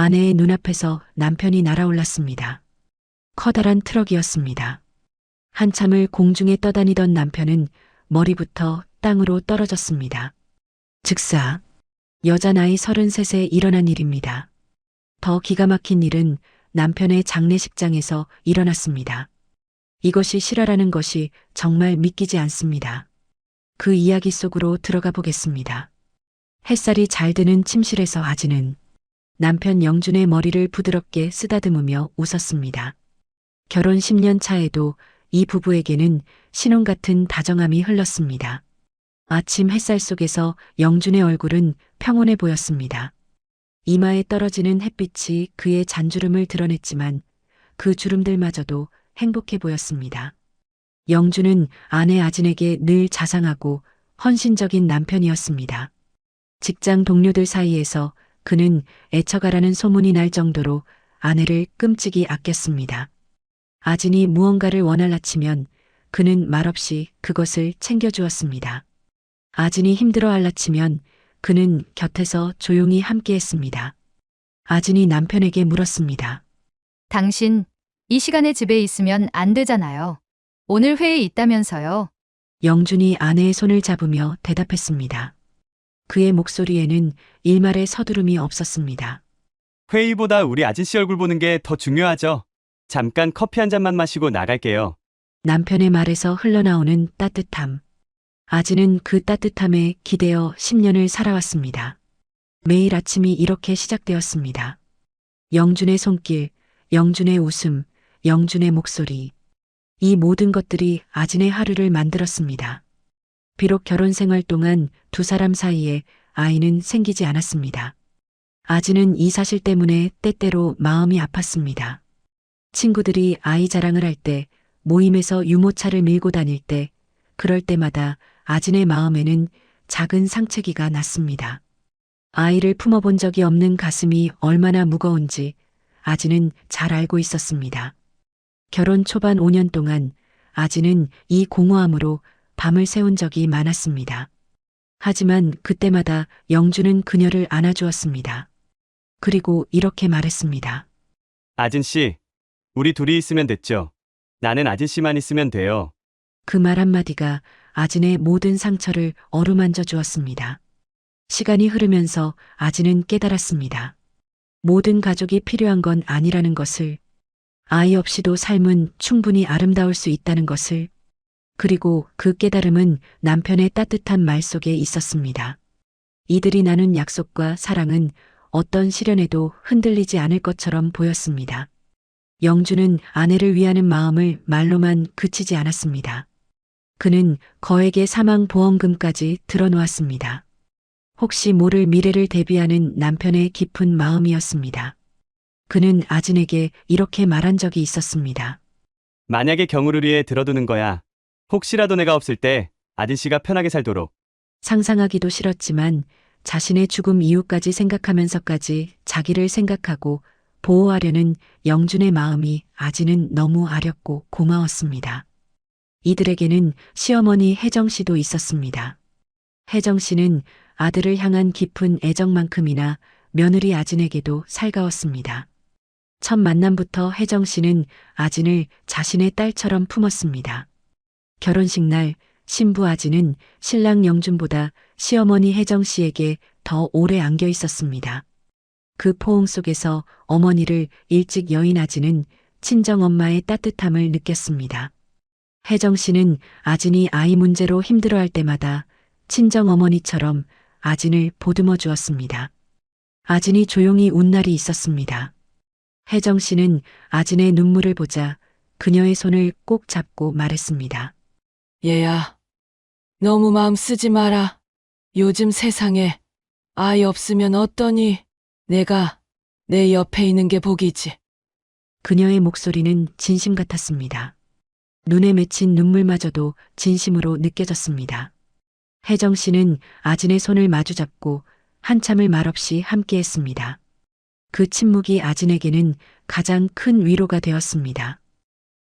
아내의 눈앞에서 남편이 날아올랐습니다. 커다란 트럭이었습니다. 한참을 공중에 떠다니던 남편은 머리부터 땅으로 떨어졌습니다. 즉사 여자 나이 33에 일어난 일입니다. 더 기가 막힌 일은 남편의 장례식장에서 일어났습니다. 이것이 실화라는 것이 정말 믿기지 않습니다. 그 이야기 속으로 들어가 보겠습니다. 햇살이 잘 드는 침실에서 아지는 남편 영준의 머리를 부드럽게 쓰다듬으며 웃었습니다. 결혼 10년 차에도 이 부부에게는 신혼 같은 다정함이 흘렀습니다. 아침 햇살 속에서 영준의 얼굴은 평온해 보였습니다. 이마에 떨어지는 햇빛이 그의 잔주름을 드러냈지만 그 주름들마저도 행복해 보였습니다. 영준은 아내 아진에게 늘 자상하고 헌신적인 남편이었습니다. 직장 동료들 사이에서 그는 애처가라는 소문이 날 정도로 아내를 끔찍이 아꼈습니다. 아진이 무언가를 원할라치면 그는 말없이 그것을 챙겨주었습니다. 아진이 힘들어 알라치면 그는 곁에서 조용히 함께했습니다. 아진이 남편에게 물었습니다. 당신, 이 시간에 집에 있으면 안 되잖아요. 오늘 회의 있다면서요. 영준이 아내의 손을 잡으며 대답했습니다. 그의 목소리에는 일말의 서두름이 없었습니다. 회의보다 우리 아진씨 얼굴 보는 게 더 중요하죠. 잠깐 커피 한 잔만 마시고 나갈게요. 남편의 말에서 흘러나오는 따뜻함. 아진은 그 따뜻함에 기대어 10년을 살아왔습니다. 매일 아침이 이렇게 시작되었습니다. 영준의 손길, 영준의 웃음, 영준의 목소리. 이 모든 것들이 아진의 하루를 만들었습니다. 비록 결혼 생활 동안 두 사람 사이에 아이는 생기지 않았습니다. 아진은 이 사실 때문에 때때로 마음이 아팠습니다. 친구들이 아이 자랑을 할 때, 모임에서 유모차를 밀고 다닐 때, 그럴 때마다 아진의 마음에는 작은 상처기가 났습니다. 아이를 품어본 적이 없는 가슴이 얼마나 무거운지 아진은 잘 알고 있었습니다. 결혼 초반 5년 동안 아진은 이 공허함으로 밤을 새운 적이 많았습니다. 하지만 그때마다 영준은 그녀를 안아주었습니다. 그리고 이렇게 말했습니다. 아진씨, 우리 둘이 있으면 됐죠. 나는 아진씨만 있으면 돼요. 그 말 한마디가 아진의 모든 상처를 어루만져 주었습니다. 시간이 흐르면서 아진은 깨달았습니다. 모든 가족이 필요한 건 아니라는 것을, 아이 없이도 삶은 충분히 아름다울 수 있다는 것을, 그리고 그 깨달음은 남편의 따뜻한 말 속에 있었습니다. 이들이 나눈 약속과 사랑은 어떤 시련에도 흔들리지 않을 것처럼 보였습니다. 영준은 아내를 위하는 마음을 말로만 그치지 않았습니다. 그는 거액의 사망보험금까지 들어놓았습니다. 혹시 모를 미래를 대비하는 남편의 깊은 마음이었습니다. 그는 아진에게 이렇게 말한 적이 있었습니다. 만약에 경우를 위해 들어두는 거야. 혹시라도 내가 없을 때 아진씨가 편하게 살도록. 상상하기도 싫었지만 자신의 죽음 이후까지 생각하면서까지 자기를 생각하고 보호하려는 영준의 마음이 아진은 너무 아렸고 고마웠습니다. 이들에게는 시어머니 혜정 씨도 있었습니다. 혜정 씨는 아들을 향한 깊은 애정만큼이나 며느리 아진에게도 살가웠습니다. 첫 만남부터 혜정 씨는 아진을 자신의 딸처럼 품었습니다. 결혼식 날 신부 아진은 신랑 영준보다 시어머니 혜정 씨에게 더 오래 안겨 있었습니다. 그 포옹 속에서 어머니를 일찍 여인 아진은 친정엄마의 따뜻함을 느꼈습니다. 혜정 씨는 아진이 아이 문제로 힘들어할 때마다 친정어머니처럼 아진을 보듬어 주었습니다. 아진이 조용히 운 날이 있었습니다. 혜정 씨는 아진의 눈물을 보자 그녀의 손을 꼭 잡고 말했습니다. 얘야, 너무 마음 쓰지 마라. 요즘 세상에 아이 없으면 어떠니? 내가 내 옆에 있는 게 복이지. 그녀의 목소리는 진심 같았습니다. 눈에 맺힌 눈물마저도 진심으로 느껴졌습니다. 혜정 씨는 아진의 손을 마주잡고 한참을 말없이 함께했습니다. 그 침묵이 아진에게는 가장 큰 위로가 되었습니다.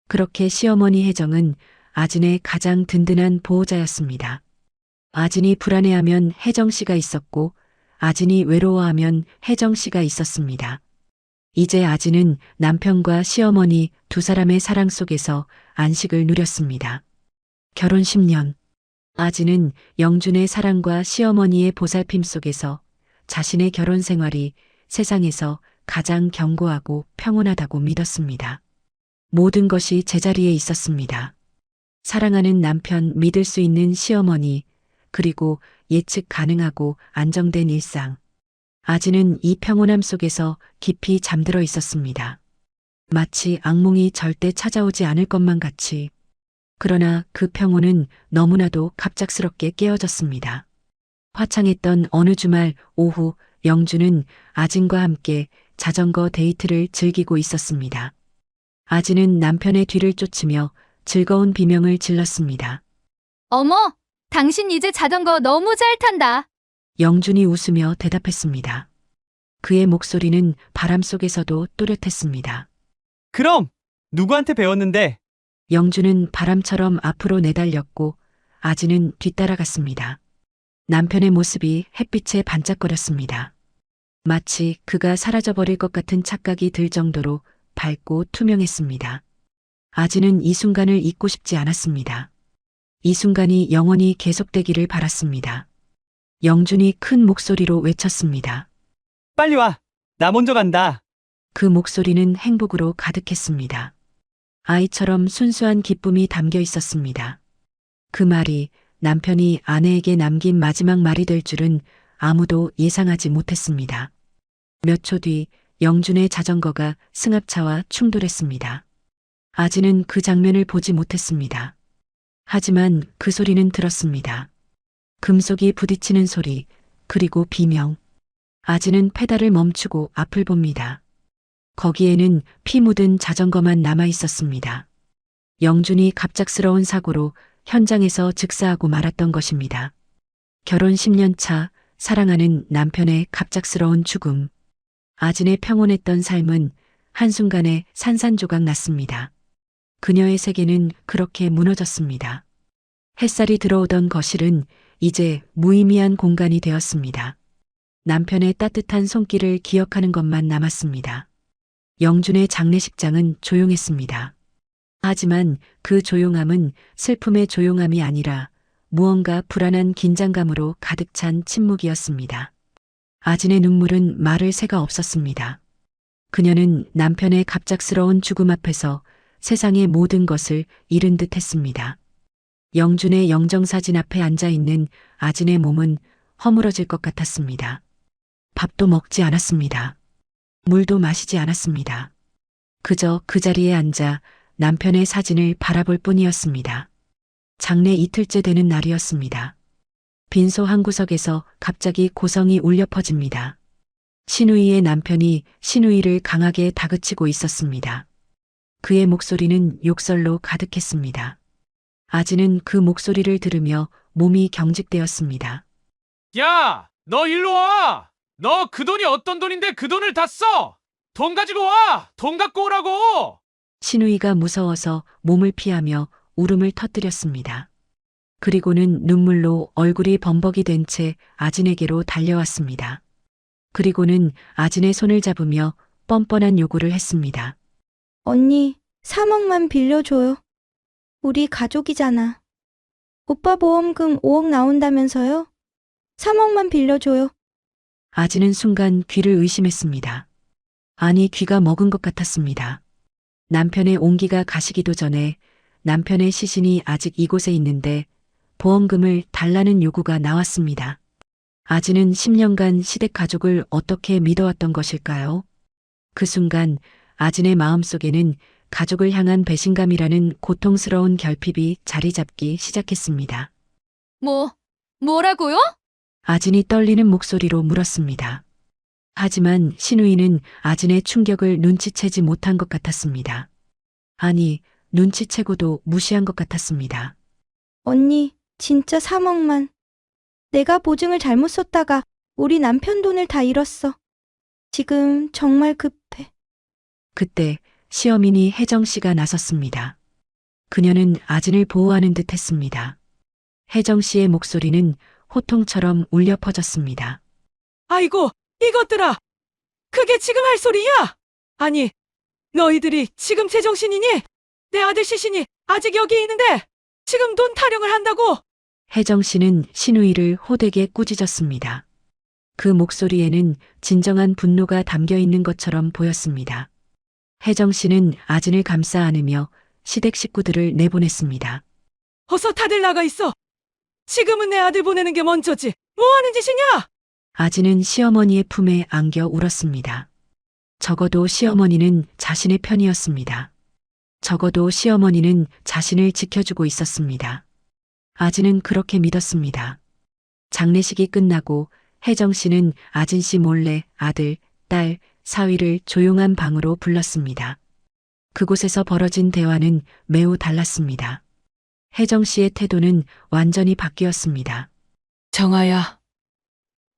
그렇게 시어머니 혜정은 아진의 가장 든든한 보호자였습니다. 아진이 불안해하면 혜정 씨가 있었고 아진이 외로워하면 혜정 씨가 있었습니다. 이제 아지는 남편과 시어머니 두 사람의 사랑 속에서 안식을 누렸습니다. 결혼 10년. 아지는 영준의 사랑과 시어머니의 보살핌 속에서 자신의 결혼 생활이 세상에서 가장 견고하고 평온하다고 믿었습니다. 모든 것이 제자리에 있었습니다. 사랑하는 남편, 믿을 수 있는 시어머니, 그리고 예측 가능하고 안정된 일상. 아지는 이 평온함 속에서 깊이 잠들어 있었습니다. 마치 악몽이 절대 찾아오지 않을 것만 같이. 그러나 그 평온은 너무나도 갑작스럽게 깨어졌습니다. 화창했던 어느 주말 오후 영주는 아진과 함께 자전거 데이트를 즐기고 있었습니다. 아진은 남편의 뒤를 쫓으며 즐거운 비명을 질렀습니다. 어머, 당신 이제 자전거 너무 잘 탄다. 영준이 웃으며 대답했습니다. 그의 목소리는 바람 속에서도 또렷했습니다. 그럼 누구한테 배웠는데? 영준은 바람처럼 앞으로 내달렸고 아지는 뒤따라갔습니다. 남편의 모습이 햇빛에 반짝거렸습니다. 마치 그가 사라져버릴 것 같은 착각이 들 정도로 밝고 투명했습니다. 아지는 이 순간을 잊고 싶지 않았습니다. 이 순간이 영원히 계속되기를 바랐습니다. 영준이 큰 목소리로 외쳤습니다. 빨리 와. 나 먼저 간다. 그 목소리는 행복으로 가득했습니다. 아이처럼 순수한 기쁨이 담겨 있었습니다. 그 말이 남편이 아내에게 남긴 마지막 말이 될 줄은 아무도 예상하지 못했습니다. 몇 초 뒤 영준의 자전거가 승합차와 충돌했습니다. 아지는 그 장면을 보지 못했습니다. 하지만 그 소리는 들었습니다. 금속이 부딪히는 소리, 그리고 비명. 아지는 페달을 멈추고 앞을 봅니다. 거기에는 피 묻은 자전거만 남아 있었습니다. 영준이 갑작스러운 사고로 현장에서 즉사하고 말았던 것입니다. 결혼 10년 차 사랑하는 남편의 갑작스러운 죽음. 아진의 평온했던 삶은 한순간에 산산조각 났습니다. 그녀의 세계는 그렇게 무너졌습니다. 햇살이 들어오던 거실은 이제 무의미한 공간이 되었습니다. 남편의 따뜻한 손길을 기억하는 것만 남았습니다. 영준의 장례식장은 조용했습니다. 하지만 그 조용함은 슬픔의 조용함이 아니라 무언가 불안한 긴장감으로 가득 찬 침묵이었습니다. 아진의 눈물은 마를 새가 없었습니다. 그녀는 남편의 갑작스러운 죽음 앞에서 세상의 모든 것을 잃은 듯 했습니다. 영준의 영정사진 앞에 앉아있는 아진의 몸은 허물어질 것 같았습니다. 밥도 먹지 않았습니다. 물도 마시지 않았습니다. 그저 그 자리에 앉아 남편의 사진을 바라볼 뿐이었습니다. 장례 이틀째 되는 날이었습니다. 빈소 한 구석에서 갑자기 고성이 울려 퍼집니다. 신우이의 남편이 신우이를 강하게 다그치고 있었습니다. 그의 목소리는 욕설로 가득했습니다. 아지는 그 목소리를 들으며 몸이 경직되었습니다. 야, 너 일로 와! 너 그 돈이 어떤 돈인데 그 돈을 다 써! 돈 가지고 와! 돈 갖고 오라고! 신우이가 무서워서 몸을 피하며 울음을 터뜨렸습니다. 그리고는 눈물로 얼굴이 범벅이 된 채 아진에게로 달려왔습니다. 그리고는 아진의 손을 잡으며 뻔뻔한 요구를 했습니다. 언니, 3억만 빌려줘요. 우리 가족이잖아. 오빠 보험금 5억 나온다면서요? 3억만 빌려줘요. 아진은 순간 귀를 의심했습니다. 아니, 귀가 먹은 것 같았습니다. 남편의 온기가 가시기도 전에 남편의 시신이 아직 이곳에 있는데 보험금을 달라는 요구가 나왔습니다. 아진은 10년간 시댁 가족을 어떻게 믿어왔던 것일까요? 그 순간 아진의 마음속에는 가족을 향한 배신감이라는 고통스러운 결핍이 자리 잡기 시작했습니다. 뭐라고요? 아진이 떨리는 목소리로 물었습니다. 하지만 신우이는 아진의 충격을 눈치채지 못한 것 같았습니다. 아니, 눈치채고도 무시한 것 같았습니다. 언니, 진짜 3억만. 내가 보증을 잘못 썼다가 우리 남편 돈을 다 잃었어. 지금 정말 급해. 그때 시어머니 혜정 씨가 나섰습니다. 그녀는 아진을 보호하는 듯 했습니다. 혜정 씨의 목소리는 호통처럼 울려 퍼졌습니다. 아이고, 이것들아! 그게 지금 할 소리야? 아니, 너희들이 지금 제정신이니? 내 아들 시신이 아직 여기 있는데 지금 돈 타령을 한다고? 혜정 씨는 신우이를 호되게 꾸짖었습니다. 그 목소리에는 진정한 분노가 담겨 있는 것처럼 보였습니다. 혜정 씨는 아진을 감싸 안으며 시댁 식구들을 내보냈습니다. 어서 다들 나가 있어. 지금은 내 아들 보내는 게 먼저지. 뭐 하는 짓이냐? 아진은 시어머니의 품에 안겨 울었습니다. 적어도 시어머니는 자신의 편이었습니다. 적어도 시어머니는 자신을 지켜주고 있었습니다. 아진은 그렇게 믿었습니다. 장례식이 끝나고 혜정 씨는 아진 씨 몰래 아들, 딸, 사위를 조용한 방으로 불렀습니다. 그곳에서 벌어진 대화는 매우 달랐습니다. 혜정 씨의 태도는 완전히 바뀌었습니다. 정아야,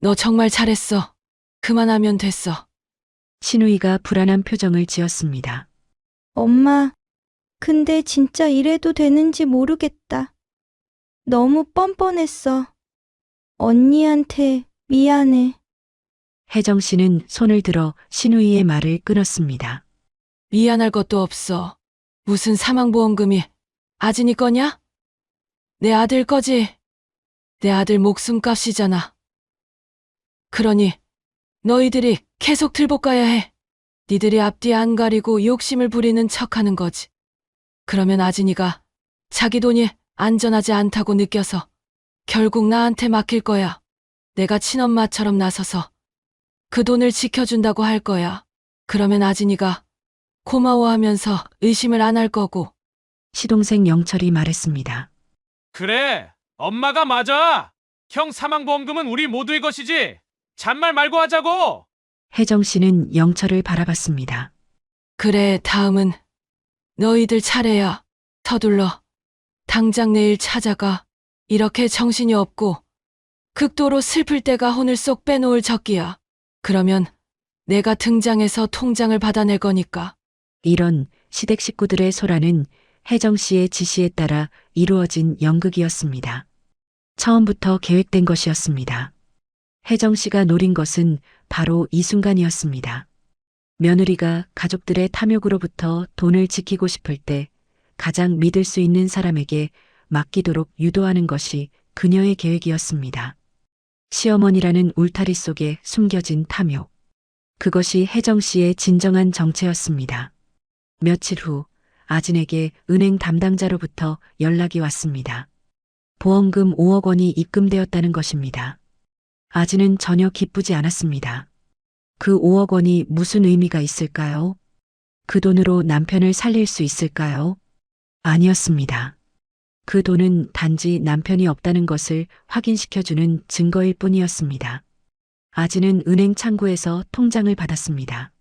너 정말 잘했어. 그만하면 됐어. 신우이가 불안한 표정을 지었습니다. 엄마, 근데 진짜 이래도 되는지 모르겠다. 너무 뻔뻔했어. 언니한테 미안해. 혜정 씨는 손을 들어 신우이의 말을 끊었습니다. 미안할 것도 없어. 무슨 사망보험금이 아진이 거냐? 내 아들 거지. 내 아들 목숨값이잖아. 그러니 너희들이 계속 들볶아야 해. 니들이 앞뒤 안 가리고 욕심을 부리는 척하는 거지. 그러면 아진이가 자기 돈이 안전하지 않다고 느껴서 결국 나한테 맡길 거야. 내가 친엄마처럼 나서서 그 돈을 지켜준다고 할 거야. 그러면 아진이가 고마워하면서 의심을 안 할 거고. 시동생 영철이 말했습니다. 그래, 엄마가 맞아. 형 사망보험금은 우리 모두의 것이지. 잔말 말고 하자고. 혜정 씨는 영철을 바라봤습니다. 그래, 다음은 너희들 차례야. 서둘러. 당장 내일 찾아가. 이렇게 정신이 없고 극도로 슬플 때가 혼을 쏙 빼놓을 적기야. 그러면 내가 등장해서 통장을 받아낼 거니까. 이런 시댁 식구들의 소란은 혜정 씨의 지시에 따라 이루어진 연극이었습니다. 처음부터 계획된 것이었습니다. 혜정 씨가 노린 것은 바로 이 순간이었습니다. 며느리가 가족들의 탐욕으로부터 돈을 지키고 싶을 때 가장 믿을 수 있는 사람에게 맡기도록 유도하는 것이 그녀의 계획이었습니다. 시어머니라는 울타리 속에 숨겨진 탐욕. 그것이 혜정 씨의 진정한 정체였습니다. 며칠 후 아진에게 은행 담당자로부터 연락이 왔습니다. 보험금 5억 원이 입금되었다는 것입니다. 아진은 전혀 기쁘지 않았습니다. 그 5억 원이 무슨 의미가 있을까요? 그 돈으로 남편을 살릴 수 있을까요? 아니었습니다. 그 돈은 단지 남편이 없다는 것을 확인시켜주는 증거일 뿐이었습니다. 아진은 은행 창구에서 통장을 받았습니다.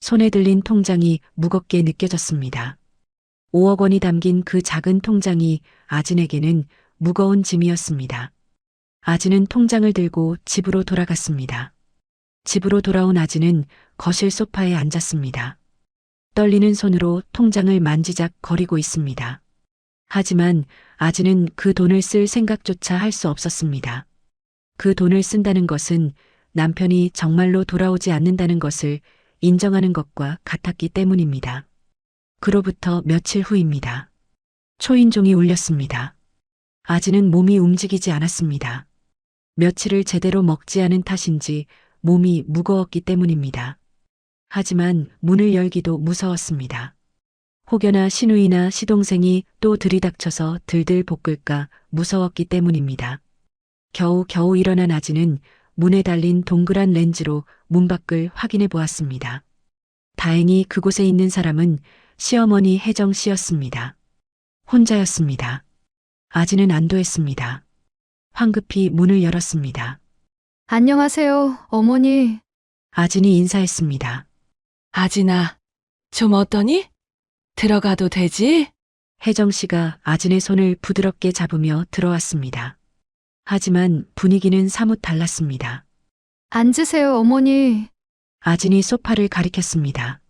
손에 들린 통장이 무겁게 느껴졌습니다. 5억 원이 담긴 그 작은 통장이 아진에게는 무거운 짐이었습니다. 아진은 통장을 들고 집으로 돌아갔습니다. 집으로 돌아온 아진은 거실 소파에 앉았습니다. 떨리는 손으로 통장을 만지작 거리고 있습니다. 하지만 아진은 그 돈을 쓸 생각조차 할 수 없었습니다. 그 돈을 쓴다는 것은 남편이 정말로 돌아오지 않는다는 것을 인정하는 것과 같았기 때문입니다. 그로부터 며칠 후입니다. 초인종이 울렸습니다. 아진은 몸이 움직이지 않았습니다. 며칠을 제대로 먹지 않은 탓인지 몸이 무거웠기 때문입니다. 하지만 문을 열기도 무서웠습니다. 혹여나 신우이나 시동생이 또 들이닥쳐서 들들 볶을까 무서웠기 때문입니다. 겨우 일어난 아진은 문에 달린 동그란 렌즈로 문 밖을 확인해 보았습니다. 다행히 그곳에 있는 사람은 시어머니 혜정 씨였습니다. 혼자였습니다. 아진은 안도했습니다. 황급히 문을 열었습니다. 안녕하세요, 어머니. 아진이 인사했습니다. 아진아, 좀 어떠니? 들어가도 되지? 혜정 씨가 아진의 손을 부드럽게 잡으며 들어왔습니다. 하지만 분위기는 사뭇 달랐습니다. 앉으세요, 어머니. 아진이 소파를 가리켰습니다.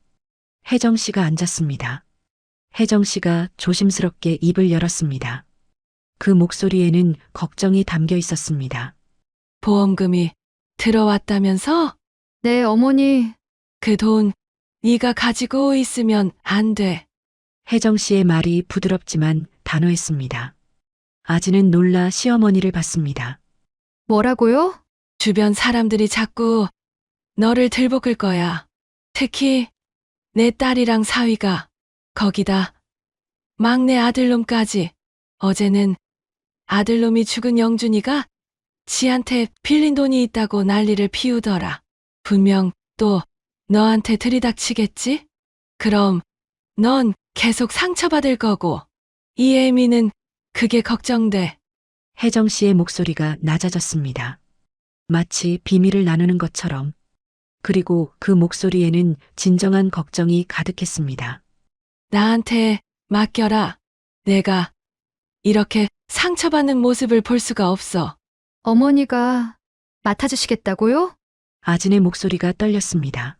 혜정 씨가 앉았습니다. 혜정 씨가 조심스럽게 입을 열었습니다. 그 목소리에는 걱정이 담겨 있었습니다. 보험금이 들어왔다면서? 네, 어머니. 그 돈 네가 가지고 있으면 안 돼. 혜정 씨의 말이 부드럽지만 단호했습니다. 아지는 놀라 시어머니를 봤습니다. 뭐라고요? 주변 사람들이 자꾸 너를 들볶을 거야. 특히 내 딸이랑 사위가. 거기다 막내 아들놈까지. 어제는 아들놈이 죽은 영준이가 지한테 빌린 돈이 있다고 난리를 피우더라. 분명 또 너한테 들이닥치겠지? 그럼 넌 계속 상처받을 거고. 이 애미는 그게 걱정돼. 혜정 씨의 목소리가 낮아졌습니다. 마치 비밀을 나누는 것처럼. 그리고 그 목소리에는 진정한 걱정이 가득했습니다. 나한테 맡겨라. 내가 이렇게 상처받는 모습을 볼 수가 없어. 어머니가 맡아주시겠다고요? 아진의 목소리가 떨렸습니다.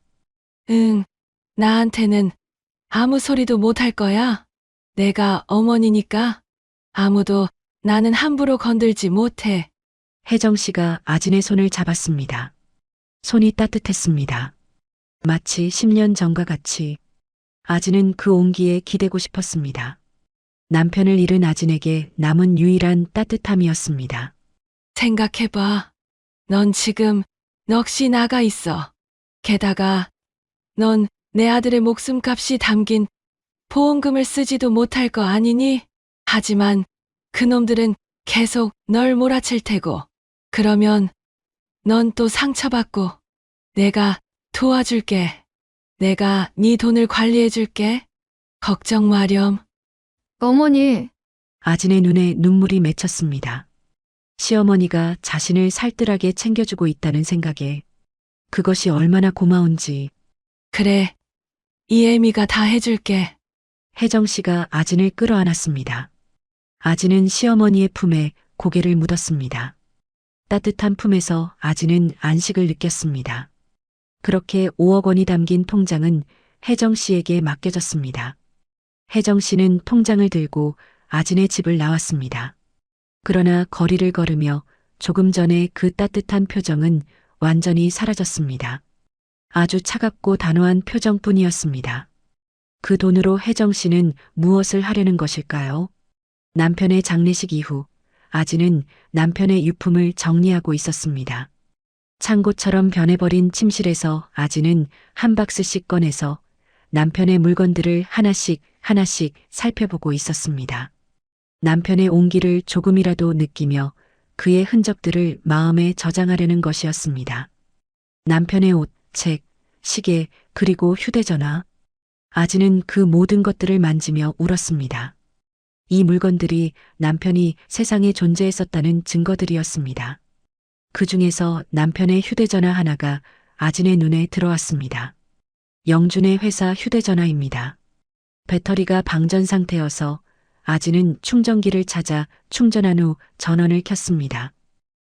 응, 나한테는 아무 소리도 못 할 거야. 내가 어머니니까 아무도 나는 함부로 건들지 못해. 혜정 씨가 아진의 손을 잡았습니다. 손이 따뜻했습니다. 마치 10년 전과 같이 아진은 그 온기에 기대고 싶었습니다. 남편을 잃은 아진에게 남은 유일한 따뜻함이었습니다. 생각해봐. 넌 지금 넋이 나가 있어. 게다가 넌 내 아들의 목숨값이 담긴 보험금을 쓰지도 못할 거 아니니? 하지만 그놈들은 계속 널 몰아칠 테고. 그러면 넌 또 상처받고. 내가 도와줄게. 내가 네 돈을 관리해줄게. 걱정 마렴. 어머니, 아진의 눈에 눈물이 맺혔습니다. 시어머니가 자신을 살뜰하게 챙겨주고 있다는 생각에 그것이 얼마나 고마운지. 그래. 이 애미가 다 해줄게. 혜정 씨가 아진을 끌어안았습니다. 아진은 시어머니의 품에 고개를 묻었습니다. 따뜻한 품에서 아진은 안식을 느꼈습니다. 그렇게 5억 원이 담긴 통장은 혜정 씨에게 맡겨졌습니다. 혜정 씨는 통장을 들고 아진의 집을 나왔습니다. 그러나 거리를 걸으며 조금 전에 그 따뜻한 표정은 완전히 사라졌습니다. 아주 차갑고 단호한 표정뿐이었습니다. 그 돈으로 혜정 씨는 무엇을 하려는 것일까요? 남편의 장례식 이후 아진은 남편의 유품을 정리하고 있었습니다. 창고처럼 변해버린 침실에서 아진은 한 박스씩 꺼내서 남편의 물건들을 하나씩 하나씩 살펴보고 있었습니다. 남편의 온기를 조금이라도 느끼며 그의 흔적들을 마음에 저장하려는 것이었습니다. 남편의 옷, 책, 시계, 그리고 휴대전화. 아진은 그 모든 것들을 만지며 울었습니다. 이 물건들이 남편이 세상에 존재했었다는 증거들이었습니다. 그 중에서 남편의 휴대전화 하나가 아진의 눈에 들어왔습니다. 영준의 회사 휴대전화입니다. 배터리가 방전 상태여서 아진은 충전기를 찾아 충전한 후 전원을 켰습니다.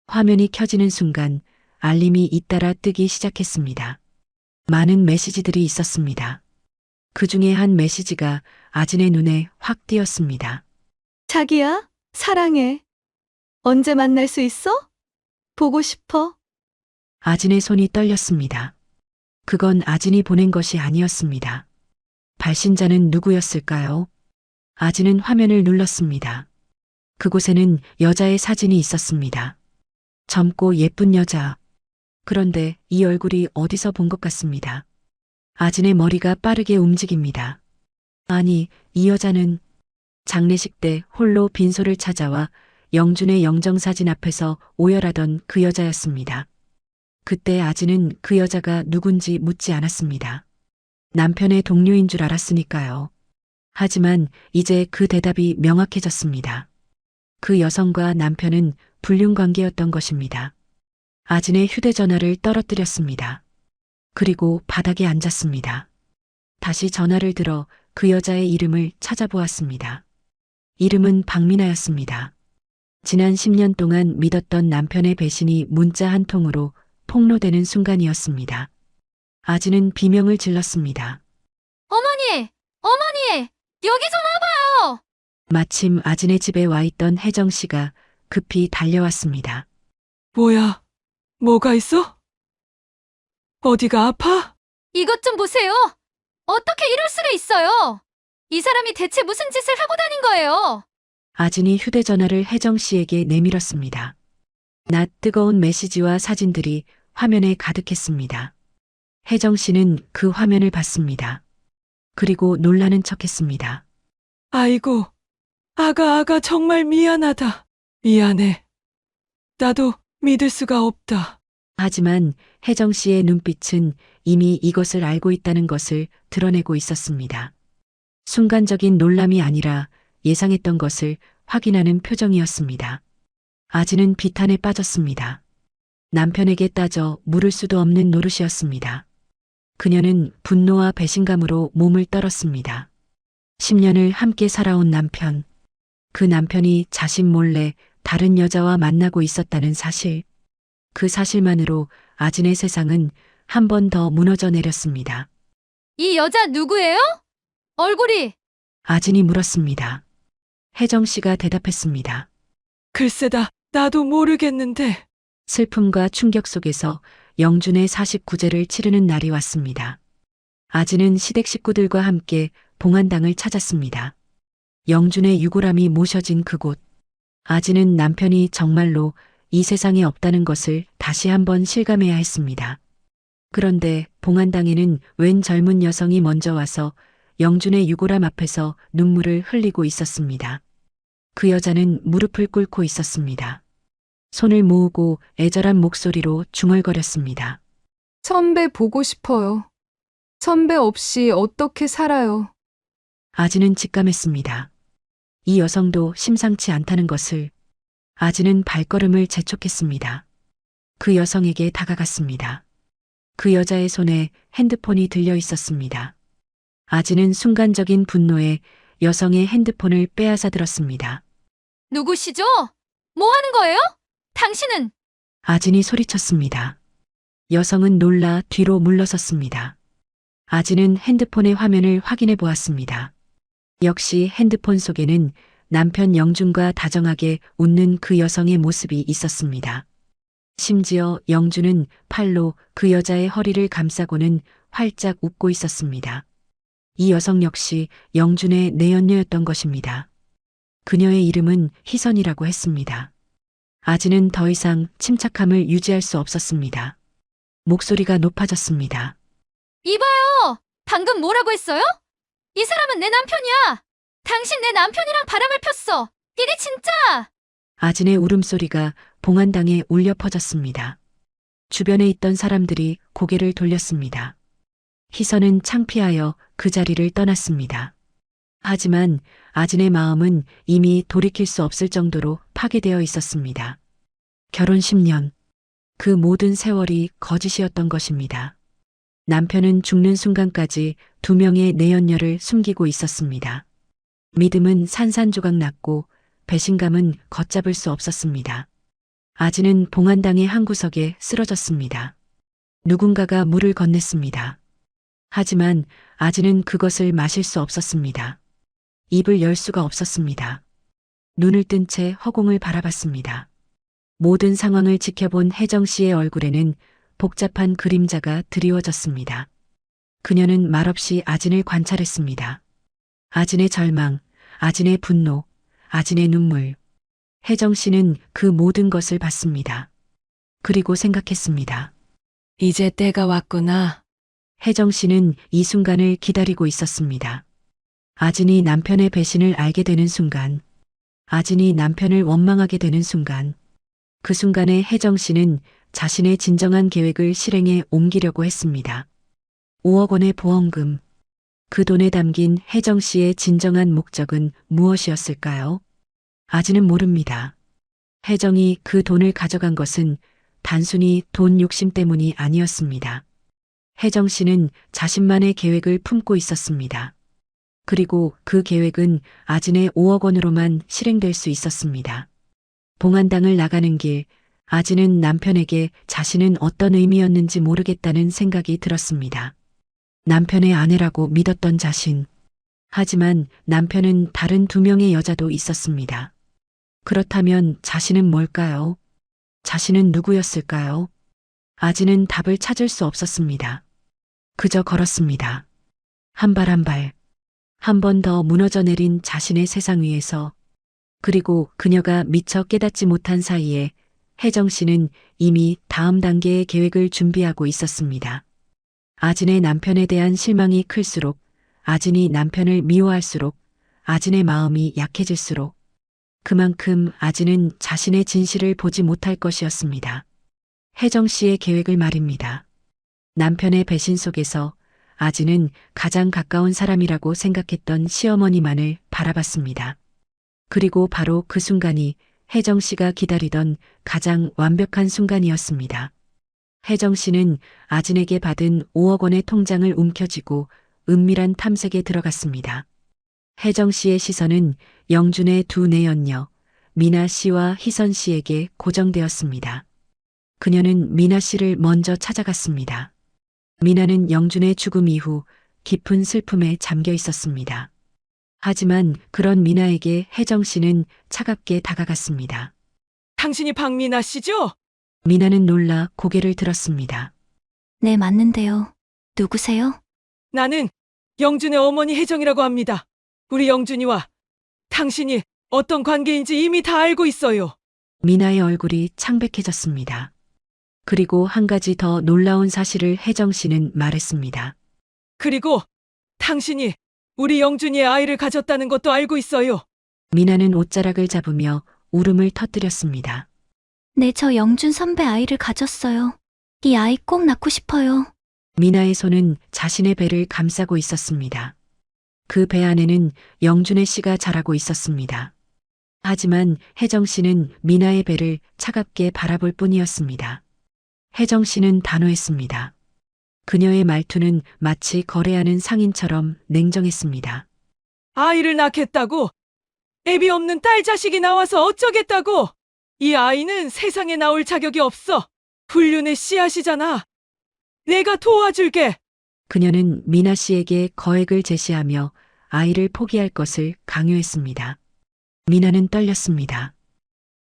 화면이 켜지는 순간 알림이 잇따라 뜨기 시작했습니다. 많은 메시지들이 있었습니다. 그 중에 한 메시지가 아진의 눈에 확 띄었습니다. 자기야, 사랑해. 언제 만날 수 있어? 보고 싶어. 아진의 손이 떨렸습니다. 그건 아진이 보낸 것이 아니었습니다. 발신자는 누구였을까요? 아진은 화면을 눌렀습니다. 그곳에는 여자의 사진이 있었습니다. 젊고 예쁜 여자. 그런데 이 얼굴이 어디서 본 것 같습니다. 아진의 머리가 빠르게 움직입니다. 아니, 이 여자는 장례식 때 홀로 빈소를 찾아와 영준의 영정사진 앞에서 오열하던 그 여자였습니다. 그때 아진은 그 여자가 누군지 묻지 않았습니다. 남편의 동료인 줄 알았으니까요. 하지만 이제 그 대답이 명확해졌습니다. 그 여성과 남편은 불륜 관계였던 것입니다. 아진의 휴대전화를 떨어뜨렸습니다. 그리고 바닥에 앉았습니다. 다시 전화를 들어 그 여자의 이름을 찾아보았습니다. 이름은 박민아였습니다. 지난 10년 동안 믿었던 남편의 배신이 문자 한 통으로 폭로되는 순간이었습니다. 아진은 비명을 질렀습니다. 어머니! 어머니! 여기 좀 와봐요! 마침 아진의 집에 와 있던 혜정 씨가 급히 달려왔습니다. 뭐야? 뭐가 있어? 어디가 아파? 이것 좀 보세요! 어떻게 이럴 수가 있어요? 이 사람이 대체 무슨 짓을 하고 다닌 거예요? 아진이 휴대전화를 혜정 씨에게 내밀었습니다. 낯 뜨거운 메시지와 사진들이 화면에 가득했습니다. 혜정 씨는 그 화면을 봤습니다. 그리고 놀라는 척했습니다. 아이고, 아가 정말 미안하다. 미안해. 나도 믿을 수가 없다. 하지만 혜정 씨의 눈빛은 이미 이것을 알고 있다는 것을 드러내고 있었습니다. 순간적인 놀람이 아니라 예상했던 것을 확인하는 표정이었습니다. 아지는 비탄에 빠졌습니다. 남편에게 따져 물을 수도 없는 노릇이었습니다. 그녀는 분노와 배신감으로 몸을 떨었습니다. 10년을 함께 살아온 남편, 그 남편이 자신 몰래 다른 여자와 만나고 있었다는 사실, 그 사실만으로 아진의 세상은 한 번 더 무너져 내렸습니다. 이 여자 누구예요? 얼굴이 아진이 물었습니다. 혜정 씨가 대답했습니다. 글쎄다, 나도 모르겠는데. 슬픔과 충격 속에서 영준의 49제를 치르는 날이 왔습니다. 아진은 시댁 식구들과 함께 봉안당을 찾았습니다. 영준의 유골함이 모셔진 그곳. 아진은 남편이 정말로 이 세상에 없다는 것을 다시 한번 실감해야 했습니다. 그런데 봉안당에는 웬 젊은 여성이 먼저 와서 영준의 유골함 앞에서 눈물을 흘리고 있었습니다. 그 여자는 무릎을 꿇고 있었습니다. 손을 모으고 애절한 목소리로 중얼거렸습니다. 선배 보고 싶어요. 선배 없이 어떻게 살아요? 아지는 직감했습니다. 이 여성도 심상치 않다는 것을. 아지는 발걸음을 재촉했습니다. 그 여성에게 다가갔습니다. 그 여자의 손에 핸드폰이 들려 있었습니다. 아지는 순간적인 분노에 여성의 핸드폰을 빼앗아 들었습니다. 누구시죠? 뭐 하는 거예요? 당신은 아진이 소리쳤습니다. 여성은 놀라 뒤로 물러섰습니다. 아진은 핸드폰의 화면을 확인해 보았습니다. 역시 핸드폰 속에는 남편 영준과 다정하게 웃는 그 여성의 모습이 있었습니다. 심지어 영준은 팔로 그 여자의 허리를 감싸고는 활짝 웃고 있었습니다. 이 여성 역시 영준의 내연녀였던 것입니다. 그녀의 이름은 희선이라고 했습니다. 아지는 더 이상 침착함을 유지할 수 없었습니다. 목소리가 높아졌습니다. 이봐요. 방금 뭐라고 했어요? 이 사람은 내 남편이야. 당신 내 남편이랑 바람을 폈어. 이게 진짜. 아진의 울음소리가 봉안당에 울려 퍼졌습니다. 주변에 있던 사람들이 고개를 돌렸습니다. 희선은 창피하여 그 자리를 떠났습니다. 하지만 아진의 마음은 이미 돌이킬 수 없을 정도로 파괴되어 있었습니다. 결혼 10년, 그 모든 세월이 거짓이었던 것입니다. 남편은 죽는 순간까지 2명의 내연녀를 숨기고 있었습니다. 믿음은 산산조각 났고 배신감은 걷잡을 수 없었습니다. 아지는 봉안당의 한 구석에 쓰러졌습니다. 누군가가 물을 건넸습니다. 하지만 아지는 그것을 마실 수 없었습니다. 입을 열 수가 없었습니다. 눈을 뜬 채 허공을 바라봤습니다. 모든 상황을 지켜본 혜정 씨의 얼굴에는 복잡한 그림자가 드리워졌습니다. 그녀는 말없이 아진을 관찰했습니다. 아진의 절망, 아진의 분노, 아진의 눈물. 혜정 씨는 그 모든 것을 봤습니다. 그리고 생각했습니다. 이제 때가 왔구나. 혜정 씨는 이 순간을 기다리고 있었습니다. 아진이 남편의 배신을 알게 되는 순간, 아진이 남편을 원망하게 되는 순간, 그 순간에 혜정 씨는 자신의 진정한 계획을 실행에 옮기려고 했습니다. 5억 원의 보험금. 그 돈에 담긴 혜정 씨의 진정한 목적은 무엇이었을까요? 아지는 모릅니다. 혜정이 그 돈을 가져간 것은 단순히 돈 욕심 때문이 아니었습니다. 혜정 씨는 자신만의 계획을 품고 있었습니다. 그리고 그 계획은 아진의 5억 원으로만 실행될 수 있었습니다. 봉안당을 나가는 길, 아진은 남편에게 자신은 어떤 의미였는지 모르겠다는 생각이 들었습니다. 남편의 아내라고 믿었던 자신. 하지만 남편은 다른 2명의 여자도 있었습니다. 그렇다면 자신은 뭘까요? 자신은 누구였을까요? 아진은 답을 찾을 수 없었습니다. 그저 걸었습니다. 한 발 한 발, 한 번 더 무너져 내린 자신의 세상 위에서. 그리고 그녀가 미처 깨닫지 못한 사이에 혜정 씨는 이미 다음 단계의 계획을 준비하고 있었습니다. 아진의 남편에 대한 실망이 클수록, 아진이 남편을 미워할수록, 아진의 마음이 약해질수록 그만큼 아진은 자신의 진실을 보지 못할 것이었습니다. 혜정 씨의 계획을 말입니다. 남편의 배신 속에서 아진은 가장 가까운 사람이라고 생각했던 시어머니만을 바라봤습니다. 그리고 바로 그 순간이 혜정 씨가 기다리던 가장 완벽한 순간이었습니다. 혜정 씨는 아진에게 받은 5억 원의 통장을 움켜쥐고 은밀한 탐색에 들어갔습니다. 혜정 씨의 시선은 영준의 두 내연녀, 미나 씨와 희선 씨에게 고정되었습니다. 그녀는 미나 씨를 먼저 찾아갔습니다. 미나는 영준의 죽음 이후 깊은 슬픔에 잠겨 있었습니다. 하지만 그런 미나에게 혜정 씨는 차갑게 다가갔습니다. 당신이 박미나 씨죠? 미나는 놀라 고개를 들었습니다. 네, 맞는데요. 누구세요? 나는 영준의 어머니 혜정이라고 합니다. 우리 영준이와 당신이 어떤 관계인지 이미 다 알고 있어요. 미나의 얼굴이 창백해졌습니다. 그리고 한 가지 더 놀라운 사실을 혜정 씨는 말했습니다. 그리고 당신이 우리 영준이의 아이를 가졌다는 것도 알고 있어요. 미나는 옷자락을 잡으며 울음을 터뜨렸습니다. 네, 저 영준 선배 아이를 가졌어요. 이 아이 꼭 낳고 싶어요. 미나의 손은 자신의 배를 감싸고 있었습니다. 그 배 안에는 영준의 씨가 자라고 있었습니다. 하지만 혜정 씨는 미나의 배를 차갑게 바라볼 뿐이었습니다. 혜정 씨는 단호했습니다. 그녀의 말투는 마치 거래하는 상인처럼 냉정했습니다. 아이를 낳겠다고? 애비 없는 딸 자식이 나와서 어쩌겠다고? 이 아이는 세상에 나올 자격이 없어. 불륜의 씨앗이잖아. 내가 도와줄게. 그녀는 미나 씨에게 거액을 제시하며 아이를 포기할 것을 강요했습니다. 미나는 떨렸습니다.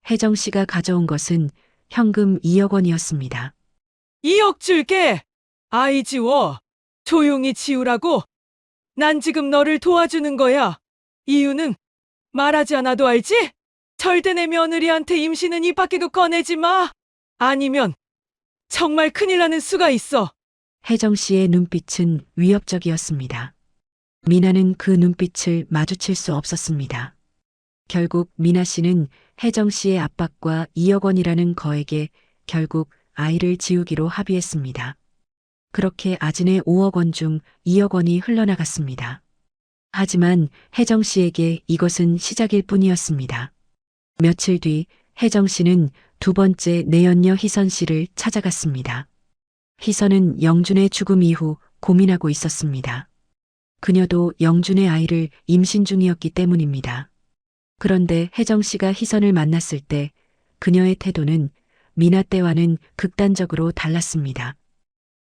혜정 씨가 가져온 것은 현금 2억 원이었습니다. 2억 줄게. 아이 지워. 조용히 지우라고. 난 지금 너를 도와주는 거야. 이유는 말하지 않아도 알지? 절대 내 며느리한테 임신은 입 밖에도 꺼내지 마. 아니면 정말 큰일 나는 수가 있어. 혜정 씨의 눈빛은 위협적이었습니다. 미나는 그 눈빛을 마주칠 수 없었습니다. 결국 미나 씨는 혜정 씨의 압박과 2억 원이라는 거액에 결국 아이를 지우기로 합의했습니다. 그렇게 아진의 5억 원 중 2억 원이 흘러나갔습니다. 하지만 혜정 씨에게 이것은 시작일 뿐이었습니다. 며칠 뒤 혜정 씨는 두 번째 내연녀 희선 씨를 찾아갔습니다. 희선은 영준의 죽음 이후 고민하고 있었습니다. 그녀도 영준의 아이를 임신 중이었기 때문입니다. 그런데 혜정 씨가 희선을 만났을 때 그녀의 태도는 미나 때와는 극단적으로 달랐습니다.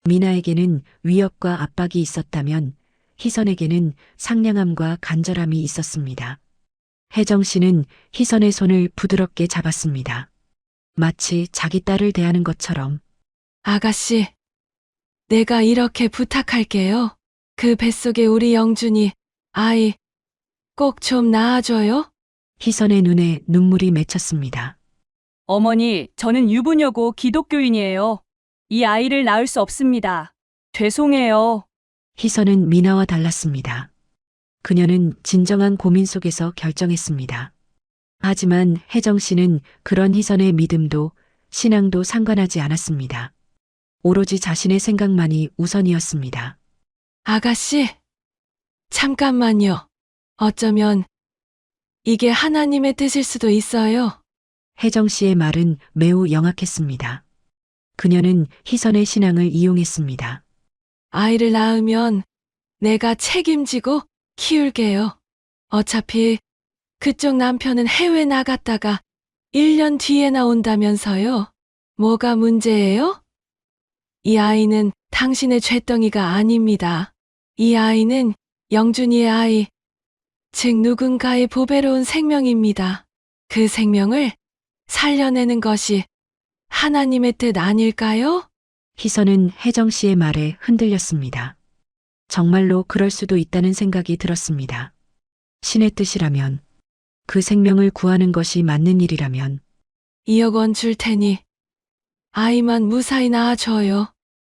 미나에게는 위협과 압박이 있었다면 희선에게는 상냥함과 간절함이 있었습니다. 혜정 씨는 희선의 손을 부드럽게 잡았습니다. 마치 자기 딸을 대하는 것처럼. 아가씨, 내가 이렇게 부탁할게요. 그 뱃속에 우리 영준이 아이 꼭 좀 낳아줘요. 희선의 눈에 눈물이 맺혔습니다. 어머니, 저는 유부녀고 기독교인이에요. 이 아이를 낳을 수 없습니다. 죄송해요. 희선은 미나와 달랐습니다. 그녀는 진정한 고민 속에서 결정했습니다. 하지만 혜정 씨는 그런 희선의 믿음도 신앙도 상관하지 않았습니다. 오로지 자신의 생각만이 우선이었습니다. 아가씨, 잠깐만요. 어쩌면 이게 하나님의 뜻일 수도 있어요. 혜정 씨의 말은 매우 영악했습니다. 그녀는 희선의 신앙을 이용했습니다. 아이를 낳으면 내가 책임지고 키울게요. 어차피 그쪽 남편은 해외 나갔다가 1년 뒤에 나온다면서요. 뭐가 문제예요? 이 아이는 당신의 쇳덩이가 아닙니다. 이 아이는 영준이의 아이, 즉 누군가의 보배로운 생명입니다. 그 생명을 살려내는 것이 하나님의 뜻 아닐까요? 희선은 혜정 씨의 말에 흔들렸습니다. 정말로 그럴 수도 있다는 생각이 들었습니다. 신의 뜻이라면, 그 생명을 구하는 것이 맞는 일이라면, 2억 원 줄 테니 아이만 무사히 낳아줘요.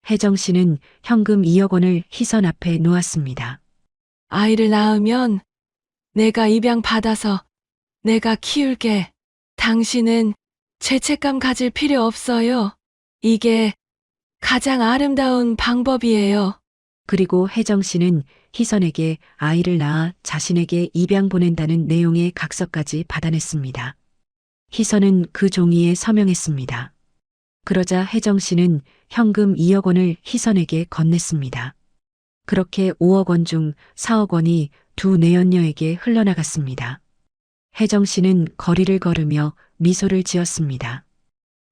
혜정 씨는 현금 2억 원을 희선 앞에 놓았습니다. 아이를 낳으면 내가 입양 받아서 내가 키울게. 당신은 죄책감 가질 필요 없어요. 이게 가장 아름다운 방법이에요. 그리고 혜정 씨는 희선에게 아이를 낳아 자신에게 입양 보낸다는 내용의 각서까지 받아냈습니다. 희선은 그 종이에 서명했습니다. 그러자 혜정 씨는 현금 2억 원을 희선에게 건넸습니다. 그렇게 5억 원 중 4억 원이 두 내연녀에게 흘러나갔습니다. 혜정 씨는 거리를 걸으며 미소를 지었습니다.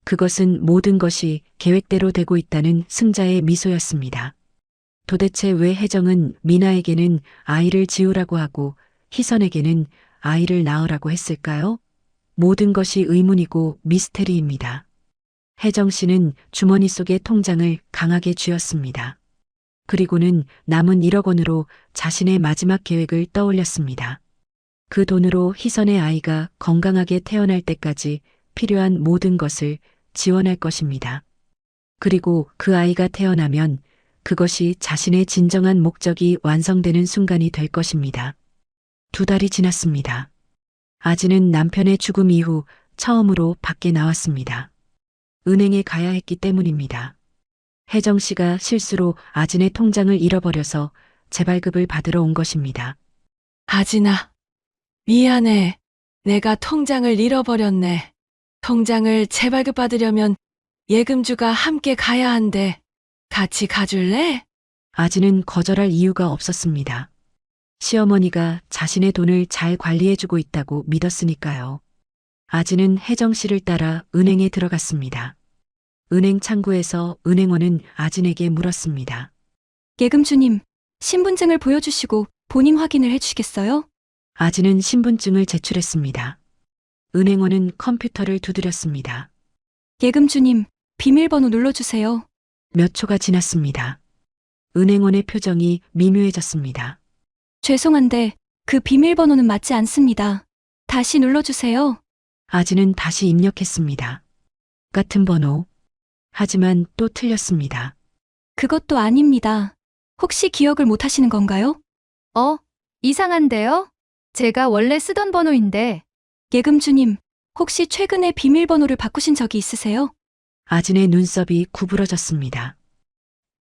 그것은 모든 것이 계획대로 되고 있다는 승자의 미소였습니다. 도대체 왜 혜정은 미나에게는 아이를 지우라고 하고 희선에게는 아이를 낳으라고 했을까요? 모든 것이 의문이고 미스테리입니다. 혜정 씨는 주머니 속의 통장을 강하게 쥐었습니다. 그리고는 남은 1억 원으로 자신의 마지막 계획을 떠올렸습니다. 그 돈으로 희선의 아이가 건강하게 태어날 때까지 필요한 모든 것을 지원할 것입니다. 그리고 그 아이가 태어나면 그것이 자신의 진정한 목적이 완성되는 순간이 될 것입니다. 2달이 지났습니다. 아지는 남편의 죽음 이후 처음으로 밖에 나왔습니다. 은행에 가야 했기 때문입니다. 혜정 씨가 실수로 아진의 통장을 잃어버려서 재발급을 받으러 온 것입니다. 아진아, 미안해. 내가 통장을 잃어버렸네. 통장을 재발급 받으려면 예금주가 함께 가야 한대. 같이 가줄래? 아지는 거절할 이유가 없었습니다. 시어머니가 자신의 돈을 잘 관리해주고 있다고 믿었으니까요. 아지는 혜정 씨를 따라 은행에 들어갔습니다. 은행 창구에서 은행원은 아진에게 물었습니다. 예금주님, 신분증을 보여주시고 본인 확인을 해주시겠어요? 아진은 신분증을 제출했습니다. 은행원은 컴퓨터를 두드렸습니다. 예금주님, 비밀번호 눌러주세요. 몇 초가 지났습니다. 은행원의 표정이 미묘해졌습니다. 죄송한데 그 비밀번호는 맞지 않습니다. 다시 눌러주세요. 아지는 다시 입력했습니다. 같은 번호. 하지만 또 틀렸습니다. 그것도 아닙니다. 혹시 기억을 못 하시는 건가요? 이상한데요? 제가 원래 쓰던 번호인데. 예금주님, 혹시 최근에 비밀번호를 바꾸신 적이 있으세요? 아진의 눈썹이 구부러졌습니다.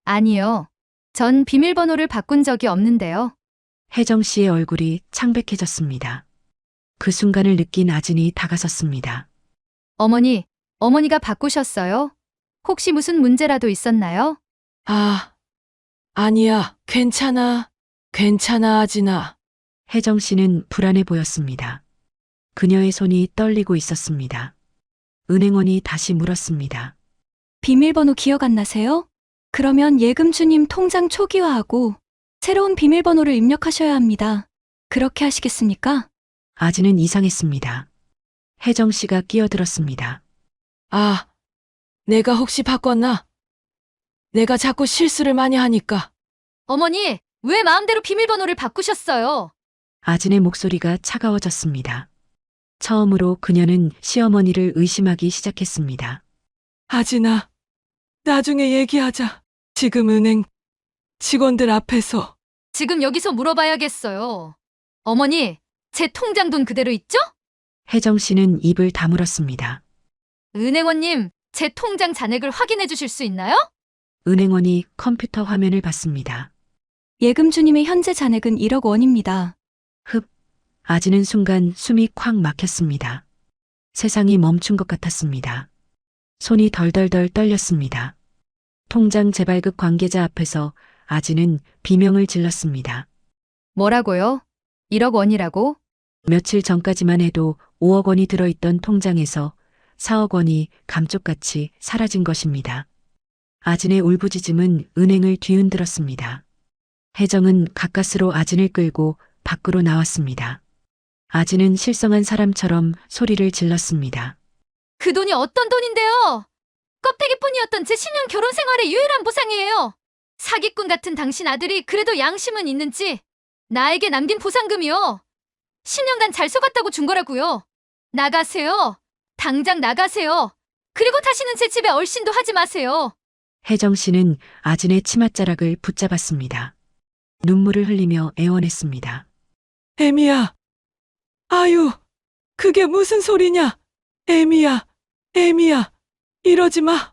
아니요. 전 비밀번호를 바꾼 적이 없는데요. 혜정 씨의 얼굴이 창백해졌습니다. 그 순간을 느낀 아진이 다가섰습니다. 어머니가 바꾸셨어요? 혹시 무슨 문제라도 있었나요? 아니야. 괜찮아. 괜찮아, 아진아. 혜정 씨는 불안해 보였습니다. 그녀의 손이 떨리고 있었습니다. 은행원이 다시 물었습니다. 비밀번호 기억 안 나세요? 그러면 예금주님 통장 초기화하고 새로운 비밀번호를 입력하셔야 합니다. 그렇게 하시겠습니까? 아진은 이상했습니다. 혜정 씨가 끼어들었습니다. 내가 혹시 바꿨나? 내가 자꾸 실수를 많이 하니까. 어머니, 왜 마음대로 비밀번호를 바꾸셨어요? 아진의 목소리가 차가워졌습니다. 처음으로 그녀는 시어머니를 의심하기 시작했습니다. 아진아, 나중에 얘기하자. 지금 은행 직원들 앞에서. 지금 여기서 물어봐야겠어요. 어머니, 제 통장 돈 그대로 있죠? 혜정 씨는 입을 다물었습니다. 은행원님, 제 통장 잔액을 확인해 주실 수 있나요? 은행원이 컴퓨터 화면을 봤습니다. 예금주님의 현재 잔액은 1억 원입니다. 아지는 순간 숨이 콱 막혔습니다. 세상이 멈춘 것 같았습니다. 손이 덜덜덜 떨렸습니다. 통장 재발급 관계자 앞에서 아지는 비명을 질렀습니다. 뭐라고요? 1억 원이라고? 며칠 전까지만 해도 5억 원이 들어있던 통장에서 4억 원이 감쪽같이 사라진 것입니다. 아진의 울부짖음은 은행을 뒤흔들었습니다. 혜정은 가까스로 아진을 끌고 밖으로 나왔습니다. 아진은 실성한 사람처럼 소리를 질렀습니다. 그 돈이 어떤 돈인데요? 껍데기뿐이었던 제 10년 결혼 생활의 유일한 보상이에요. 사기꾼 같은 당신 아들이 그래도 양심은 있는지 나에게 남긴 보상금이요. 10년간 잘 속았다고 준 거라고요. 나가세요. 당장 나가세요. 그리고 다시는 제 집에 얼씬도 하지 마세요. 혜정 씨는 아진의 치맛자락을 붙잡았습니다. 눈물을 흘리며 애원했습니다. 애미야. 아유, 그게 무슨 소리냐? 애미야, 애미야, 이러지 마.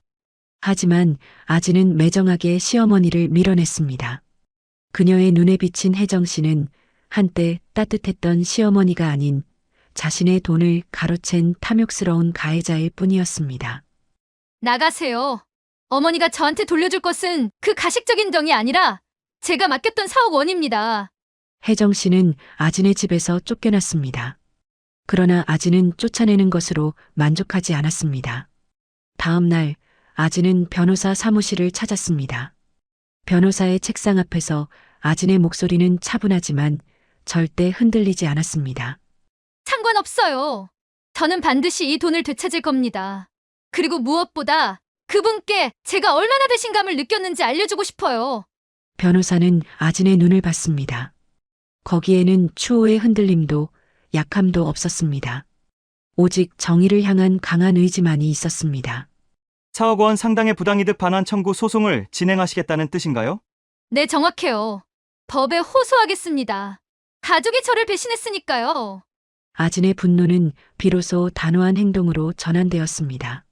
하지만 아진은 매정하게 시어머니를 밀어냈습니다. 그녀의 눈에 비친 혜정 씨는 한때 따뜻했던 시어머니가 아닌 자신의 돈을 가로챈 탐욕스러운 가해자일 뿐이었습니다. 나가세요. 어머니가 저한테 돌려줄 것은 그 가식적인 정이 아니라 제가 맡겼던 4억 원입니다. 혜정 씨는 아진의 집에서 쫓겨났습니다. 그러나 아진은 쫓아내는 것으로 만족하지 않았습니다. 다음 날 아진은 변호사 사무실을 찾았습니다. 변호사의 책상 앞에서 아진의 목소리는 차분하지만 절대 흔들리지 않았습니다. 상관없어요. 저는 반드시 이 돈을 되찾을 겁니다. 그리고 무엇보다 그분께 제가 얼마나 배신감을 느꼈는지 알려주고 싶어요. 변호사는 아진의 눈을 봤습니다. 거기에는 추호의 흔들림도 약함도 없었습니다. 오직 정의를 향한 강한 의지만이 있었습니다. 4억 원 상당의 부당이득 반환 청구 소송을 진행하시겠다는 뜻인가요? 네, 정확해요. 법에 호소하겠습니다. 가족이 저를 배신했으니까요. 아진의 분노는 비로소 단호한 행동으로 전환되었습니다.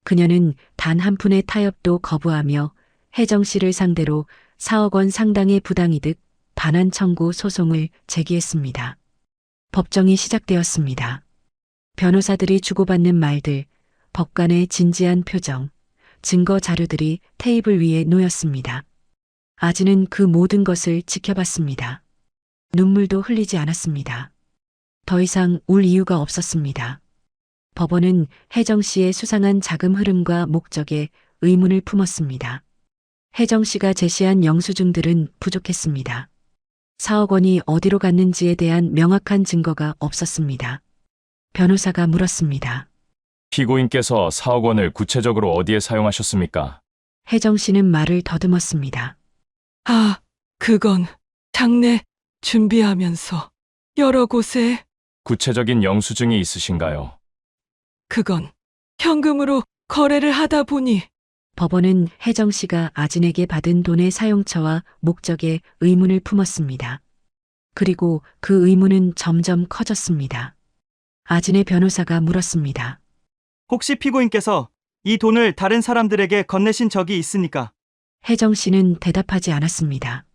그녀는 단 한 푼의 타협도 거부하며 혜정 씨를 상대로 4억 원 상당의 부당이득 반환 청구 소송을 제기했습니다. 법정이 시작되었습니다. 변호사들이 주고받는 말들, 법관의 진지한 표정, 증거 자료들이 테이블 위에 놓였습니다. 아진은 그 모든 것을 지켜봤습니다. 눈물도 흘리지 않았습니다. 더 이상 울 이유가 없었습니다. 법원은 혜정 씨의 수상한 자금 흐름과 목적에 의문을 품었습니다. 혜정 씨가 제시한 영수증들은 부족했습니다. 4억 원이 어디로 갔는지에 대한 명확한 증거가 없었습니다. 변호사가 물었습니다. 피고인께서 4억 원을 구체적으로 어디에 사용하셨습니까? 혜정 씨는 말을 더듬었습니다. 아, 그건 장례 준비하면서 여러 곳에. 구체적인 영수증이 있으신가요? 그건 현금으로 거래를 하다 보니. 법원은 혜정 씨가 아진에게 받은 돈의 사용처와 목적에 의문을 품었습니다. 그리고 그 의문은 점점 커졌습니다. 아진의 변호사가 물었습니다. 혹시 피고인께서 이 돈을 다른 사람들에게 건네신 적이 있습니까? 혜정 씨는 대답하지 않았습니다.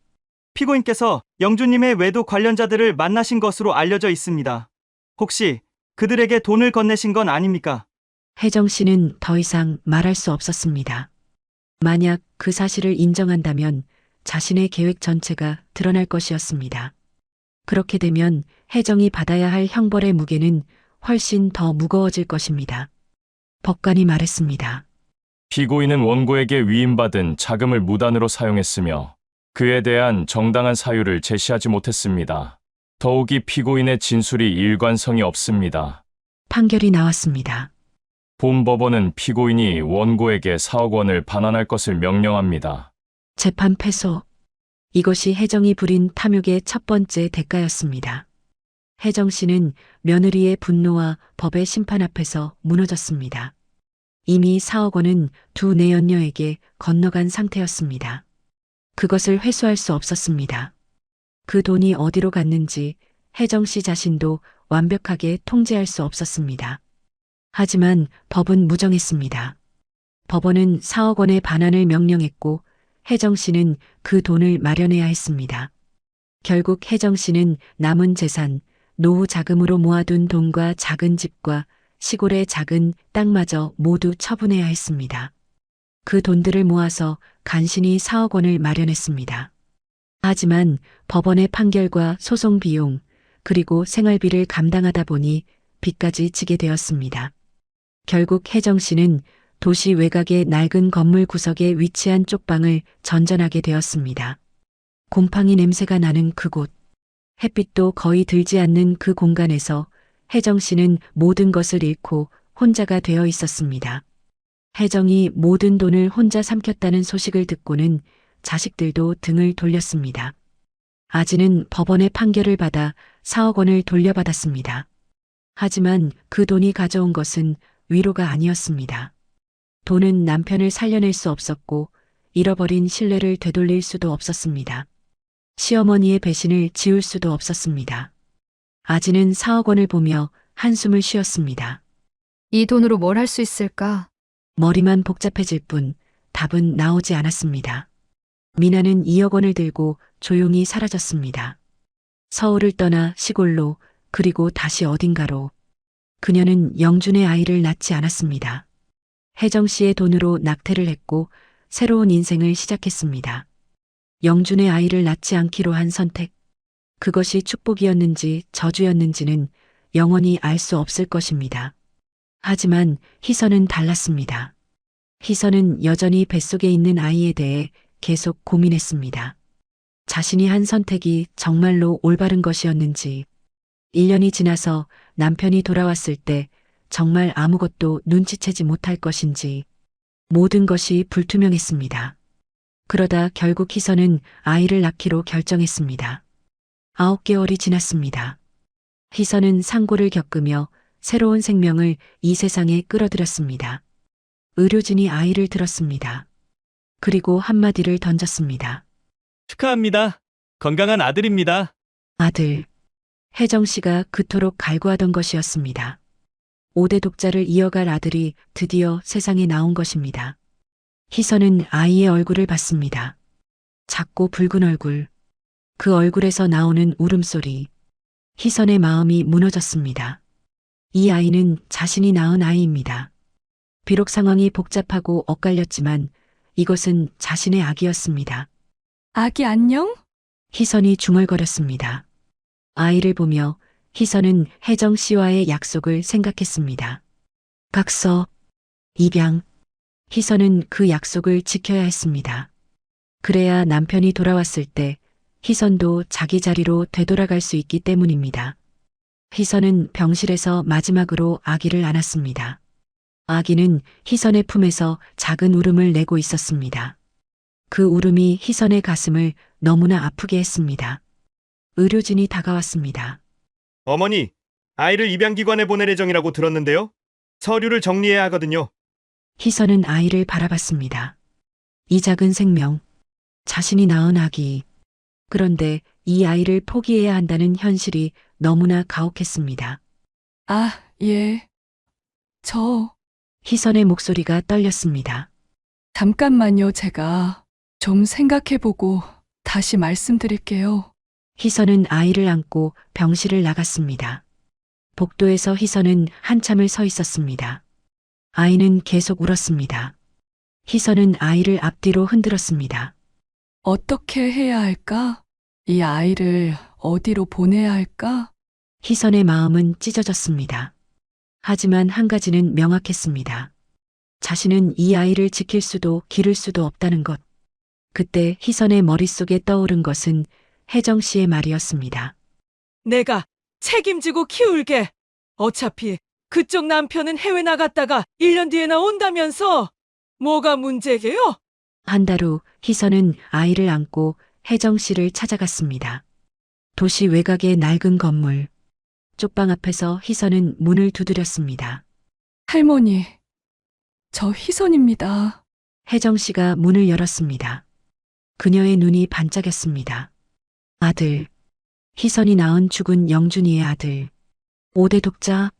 피고인께서 영주님의 외도 관련자들을 만나신 것으로 알려져 있습니다. 혹시 그들에게 돈을 건네신 건 아닙니까? 혜정 씨는 더 이상 말할 수 없었습니다. 만약 그 사실을 인정한다면 자신의 계획 전체가 드러날 것이었습니다. 그렇게 되면 혜정이 받아야 할 형벌의 무게는 훨씬 더 무거워질 것입니다. 법관이 말했습니다. 피고인은 원고에게 위임받은 자금을 무단으로 사용했으며 그에 대한 정당한 사유를 제시하지 못했습니다. 더욱이 피고인의 진술이 일관성이 없습니다. 판결이 나왔습니다. 본 법원은 피고인이 원고에게 4억 원을 반환할 것을 명령합니다. 재판 패소. 이것이 혜정이 부린 탐욕의 첫 번째 대가였습니다. 혜정 씨는 며느리의 분노와 법의 심판 앞에서 무너졌습니다. 이미 4억 원은 두 내연녀에게 건너간 상태였습니다. 그것을 회수할 수 없었습니다. 그 돈이 어디로 갔는지 혜정 씨 자신도 완벽하게 통제할 수 없었습니다. 하지만 법은 무정했습니다. 법원은 4억 원의 반환을 명령했고 혜정 씨는 그 돈을 마련해야 했습니다. 결국 혜정 씨는 남은 재산, 노후 자금으로 모아둔 돈과 작은 집과 시골의 작은 땅마저 모두 처분해야 했습니다. 그 돈들을 모아서 간신히 4억 원을 마련했습니다. 하지만 법원의 판결과 소송 비용, 그리고 생활비를 감당하다 보니 빚까지 지게 되었습니다. 결국 혜정 씨는 도시 외곽의 낡은 건물 구석에 위치한 쪽방을 전전하게 되었습니다. 곰팡이 냄새가 나는 그곳, 햇빛도 거의 들지 않는 그 공간에서 혜정 씨는 모든 것을 잃고 혼자가 되어 있었습니다. 혜정이 모든 돈을 혼자 삼켰다는 소식을 듣고는 자식들도 등을 돌렸습니다. 아지는 법원의 판결을 받아 4억 원을 돌려받았습니다. 하지만 그 돈이 가져온 것은 위로가 아니었습니다. 돈은 남편을 살려낼 수 없었고 잃어버린 신뢰를 되돌릴 수도 없었습니다. 시어머니의 배신을 지울 수도 없었습니다. 아지는 4억 원을 보며 한숨을 쉬었습니다. 이 돈으로 뭘 할 수 있을까? 머리만 복잡해질 뿐 답은 나오지 않았습니다. 미나는 2억 원을 들고 조용히 사라졌습니다. 서울을 떠나 시골로 그리고 다시 어딘가로. 그녀는 영준의 아이를 낳지 않았습니다. 혜정 씨의 돈으로 낙태를 했고 새로운 인생을 시작했습니다. 영준의 아이를 낳지 않기로 한 선택. 그것이 축복이었는지 저주였는지는 영원히 알 수 없을 것입니다. 하지만 희선은 달랐습니다. 희선은 여전히 뱃속에 있는 아이에 대해 계속 고민했습니다. 자신이 한 선택이 정말로 올바른 것이었는지, 1년이 지나서 남편이 돌아왔을 때 정말 아무것도 눈치채지 못할 것인지, 모든 것이 불투명했습니다. 그러다 결국 희선은 아이를 낳기로 결정했습니다. 9개월이 지났습니다. 희선은 상고를 겪으며 새로운 생명을 이 세상에 끌어들였습니다. 의료진이 아이를 들었습니다. 그리고 한마디를 던졌습니다. 축하합니다. 건강한 아들입니다. 아들. 혜정 씨가 그토록 갈구하던 것이었습니다. 5대 독자를 이어갈 아들이 드디어 세상에 나온 것입니다. 희선은 아이의 얼굴을 봤습니다. 작고 붉은 얼굴. 그 얼굴에서 나오는 울음소리. 희선의 마음이 무너졌습니다. 이 아이는 자신이 낳은 아이입니다. 비록 상황이 복잡하고 엇갈렸지만 이것은 자신의 아기였습니다. 아기 안녕? 희선이 중얼거렸습니다. 아이를 보며 희선은 혜정 씨와의 약속을 생각했습니다. 각서, 입양. 희선은 그 약속을 지켜야 했습니다. 그래야 남편이 돌아왔을 때 희선도 자기 자리로 되돌아갈 수 있기 때문입니다. 희선은 병실에서 마지막으로 아기를 안았습니다. 아기는 희선의 품에서 작은 울음을 내고 있었습니다. 그 울음이 희선의 가슴을 너무나 아프게 했습니다. 의료진이 다가왔습니다. 어머니, 아이를 입양기관에 보낼 예정이라고 들었는데요. 서류를 정리해야 하거든요. 희선은 아이를 바라봤습니다. 이 작은 생명, 자신이 낳은 아기. 그런데 이 아이를 포기해야 한다는 현실이 너무나 가혹했습니다. 아, 예. 저, 희선의 목소리가 떨렸습니다. 잠깐만요. 제가 좀 생각해보고 다시 말씀드릴게요. 희선은 아이를 안고 병실을 나갔습니다. 복도에서 희선은 한참을 서 있었습니다. 아이는 계속 울었습니다. 희선은 아이를 앞뒤로 흔들었습니다. 어떻게 해야 할까? 이 아이를 어디로 보내야 할까? 희선의 마음은 찢어졌습니다. 하지만 한 가지는 명확했습니다. 자신은 이 아이를 지킬 수도 기를 수도 없다는 것. 그때 희선의 머릿속에 떠오른 것은 혜정 씨의 말이었습니다. 내가 책임지고 키울게. 어차피 그쪽 남편은 해외 나갔다가 1년 뒤에 나온다면서 뭐가 문제게요? 한 달 후 희선은 아이를 안고 혜정 씨를 찾아갔습니다. 도시 외곽의 낡은 건물. 쪽방 앞에서 희선은 문을 두드렸습니다. 할머니, 저 희선입니다. 혜정 씨가 문을 열었습니다. 그녀의 눈이 반짝였습니다. 아들. 희선이 낳은 죽은 영준이의 아들. 5대 독자.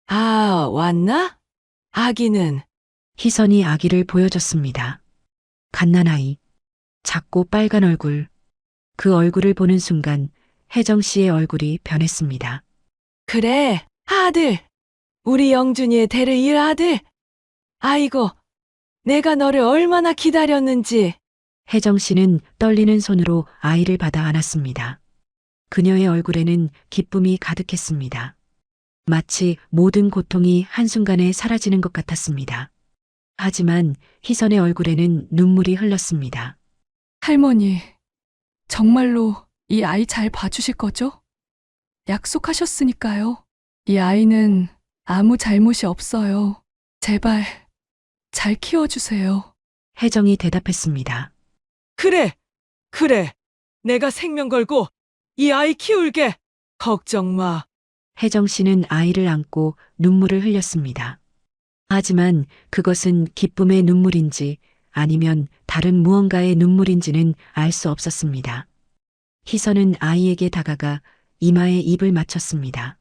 아, 왔나? 아기는? 희선이 아기를 보여줬습니다. 갓난아이. 작고 빨간 얼굴. 그 얼굴을 보는 순간 혜정 씨의 얼굴이 변했습니다. 그래, 아들. 우리 영준이의 대를 이을 아들. 아이고, 내가 너를 얼마나 기다렸는지. 혜정 씨는 떨리는 손으로 아이를 받아 안았습니다. 그녀의 얼굴에는 기쁨이 가득했습니다. 마치 모든 고통이 한순간에 사라지는 것 같았습니다. 하지만 희선의 얼굴에는 눈물이 흘렀습니다. 할머니, 정말로 이 아이 잘 봐주실 거죠? 약속하셨으니까요. 이 아이는 아무 잘못이 없어요. 제발 잘 키워주세요. 혜정이 대답했습니다. 그래, 그래. 내가 생명 걸고 이 아이 키울게. 걱정 마. 혜정 씨는 아이를 안고 눈물을 흘렸습니다. 하지만 그것은 기쁨의 눈물인지 아니면 다른 무언가의 눈물인지는 알 수 없었습니다. 희선은 아이에게 다가가 이마에 입을 맞췄습니다.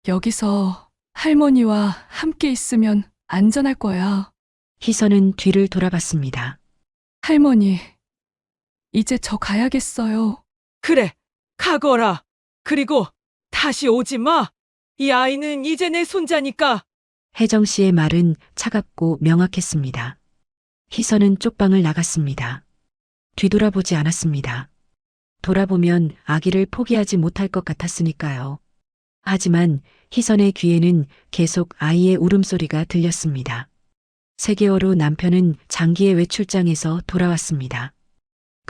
여기서 할머니와 함께 있으면 안전할 거야. 희선은 뒤를 돌아봤습니다. 할머니, 이제 저 가야겠어요. 그래, 가거라. 그리고 다시 오지 마. 이 아이는 이제 내 손자니까. 혜정 씨의 말은 차갑고 명확했습니다. 희선은 쪽방을 나갔습니다. 뒤돌아보지 않았습니다. 돌아보면 아기를 포기하지 못할 것 같았으니까요. 하지만 희선의 귀에는 계속 아이의 울음소리가 들렸습니다. 3개월 후 남편은 장기의 외출장에서 돌아왔습니다.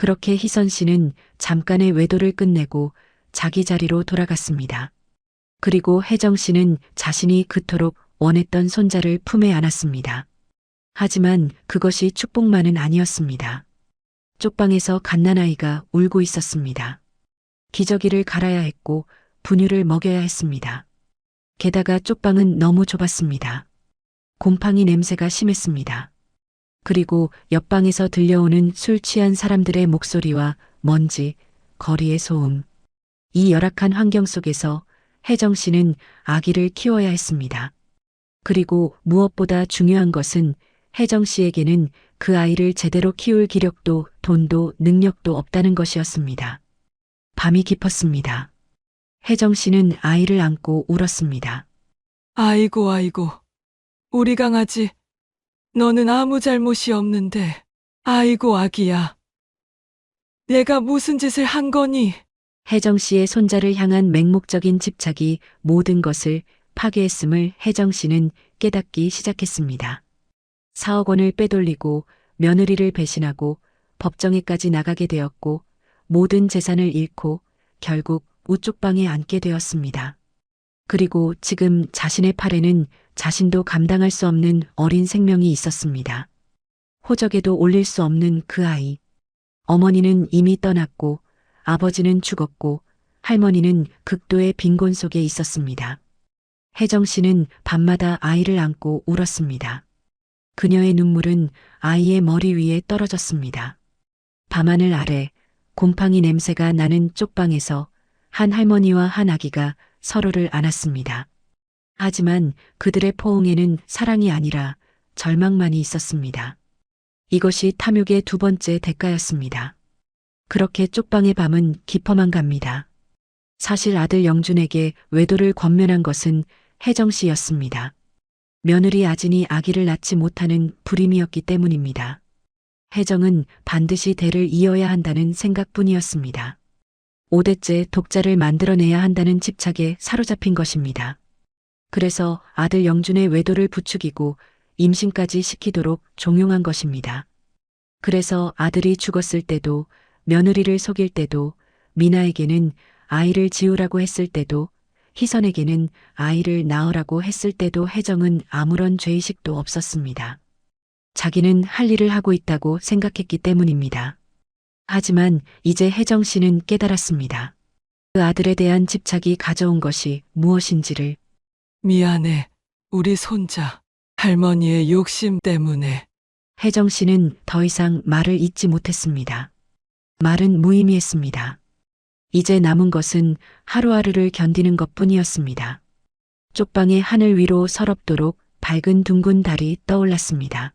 그렇게 희선 씨는 잠깐의 외도를 끝내고 자기 자리로 돌아갔습니다. 그리고 혜정 씨는 자신이 그토록 원했던 손자를 품에 안았습니다. 하지만 그것이 축복만은 아니었습니다. 쪽방에서 갓난아이가 울고 있었습니다. 기저귀를 갈아야 했고 분유를 먹여야 했습니다. 게다가 쪽방은 너무 좁았습니다. 곰팡이 냄새가 심했습니다. 그리고 옆방에서 들려오는 술 취한 사람들의 목소리와 먼지, 거리의 소음. 이 열악한 환경 속에서 혜정 씨는 아기를 키워야 했습니다. 그리고 무엇보다 중요한 것은 혜정 씨에게는 그 아이를 제대로 키울 기력도 돈도 능력도 없다는 것이었습니다. 밤이 깊었습니다. 혜정 씨는 아이를 안고 울었습니다. 아이고, 아이고. 우리 강아지. 너는 아무 잘못이 없는데. 아이고, 아기야. 내가 무슨 짓을 한 거니? 혜정 씨의 손자를 향한 맹목적인 집착이 모든 것을 파괴했음을 혜정 씨는 깨닫기 시작했습니다. 4억 원을 빼돌리고 며느리를 배신하고 법정에까지 나가게 되었고 모든 재산을 잃고 결국 우쪽방에 앉게 되었습니다. 그리고 지금 자신의 팔에는 자신도 감당할 수 없는 어린 생명이 있었습니다. 호적에도 올릴 수 없는 그 아이. 어머니는 이미 떠났고 아버지는 죽었고 할머니는 극도의 빈곤 속에 있었습니다. 혜정 씨는 밤마다 아이를 안고 울었습니다. 그녀의 눈물은 아이의 머리 위에 떨어졌습니다. 밤하늘 아래 곰팡이 냄새가 나는 쪽방에서 한 할머니와 한 아기가 서로를 안았습니다. 하지만 그들의 포옹에는 사랑이 아니라 절망만이 있었습니다. 이것이 탐욕의 2번째 대가였습니다. 그렇게 쪽방의 밤은 깊어만 갑니다. 사실 아들 영준에게 외도를 권면한 것은 혜정 씨였습니다. 며느리 아진이 아기를 낳지 못하는 불임이었기 때문입니다. 혜정은 반드시 대를 이어야 한다는 생각뿐이었습니다. 5대째 독자를 만들어내야 한다는 집착에 사로잡힌 것입니다. 그래서 아들 영준의 외도를 부추기고 임신까지 시키도록 종용한 것입니다. 그래서 아들이 죽었을 때도 며느리를 속일 때도 미나에게는 아이를 지우라고 했을 때도 희선에게는 아이를 낳으라고 했을 때도 혜정은 아무런 죄의식도 없었습니다. 자기는 할 일을 하고 있다고 생각했기 때문입니다. 하지만 이제 혜정 씨는 깨달았습니다. 그 아들에 대한 집착이 가져온 것이 무엇인지를. 미안해. 우리 손자. 할머니의 욕심 때문에. 혜정 씨는 더 이상 말을 잇지 못했습니다. 말은 무의미했습니다. 이제 남은 것은 하루하루를 견디는 것뿐이었습니다. 쪽방의 하늘 위로 서럽도록 밝은 둥근 달이 떠올랐습니다.